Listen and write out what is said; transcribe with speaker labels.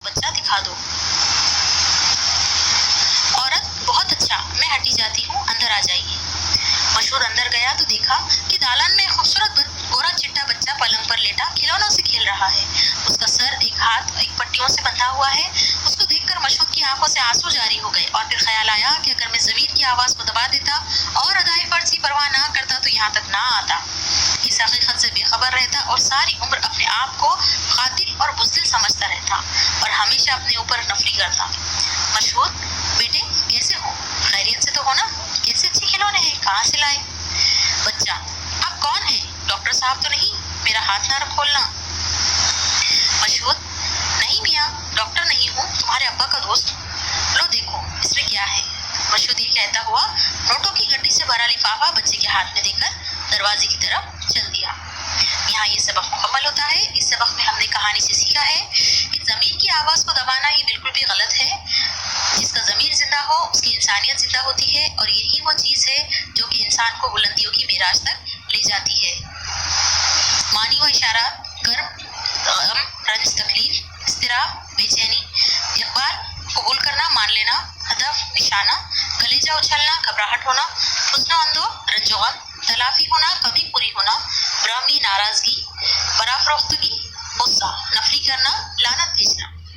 Speaker 1: بچہ دکھا دو۔ عورت: بہت اچھا، میں ہٹی جاتی ہوں، اندر آ جائیے۔ مشہور اندر گیا تو دیکھا کہ دالان میں ایک خوبصورت گورا چٹا بچہ پلنگ پر لیٹا کھلونوں سے کھیل رہا ہے۔ اس کا سر ایک ہاتھ ایک پٹیوں سے بندھا ہوا ہے۔ اس کو دیکھ کر مشہور کی آنکھوں سے آنسو جاری ہو گئے اور پھر خیال آیا کہ اگر میں ضمیر کی آواز کو دبا دیتا اور ادائے فرض کی پرواہ نہ کرتا تو یہاں تک نہ آتا، اس حقیقت سے بے خبر رہتا اور ساری عمر اپنے آپ کو قاتل اور بزدل سمجھتا رہتا اور ہمیشہ اپنے اوپر نفری کرتا۔ مشہور: بیٹے کیسے ہو؟ خیریت سے تو ہو نا؟ کیسے اچھے کھلونے ہیں، کہاں سے لائے؟ بچہ: آپ کون ہیں؟ ڈاکٹر صاحب تو نہیں؟ میرا ہاتھ نہ کھولنا۔ مشہور: نہیں میاں، ڈاکٹر نہیں ہوں، تمہارے ابا کا دوست ہوں۔ لو دیکھو اس میں کیا ہے۔ مشہور یہ کہتا ہوا نوٹوں کی گڈی سے بھرا لفافہ بچے کے ہاتھ میں دے کر دروازے کی طرف چل دیا۔ یہاں یہ سبق مکمل ہوتا ہے۔ اس سبق میں ہم نے کہانی سے سیکھا ہے کہ ضمیر کی آواز کو دبانا یہ بالکل بھی غلط ہے۔ جس کا ضمیر زندہ ہو اس کی انسانیت زندہ ہوتی ہے اور یہی وہ چیز ہے جو کہ انسان کو بلندیوں کی معراج تک لے جاتی ہے۔ معنی و اشارات: کرب، غم، رنج، تکلیف، اضطراب، بے چینی، اقبال، قبول کرنا، مان لینا، ہدف، نشانہ، کلیجہ اچھلنا، گھبراہٹ ہونا، حزن و اندوہ، رنج و غم، تلافی ہونا، کمی پوری ہونا، براہمی، ناراضگی، برافروختگی، غصہ، نفری کرنا، لعنت بھیجنا۔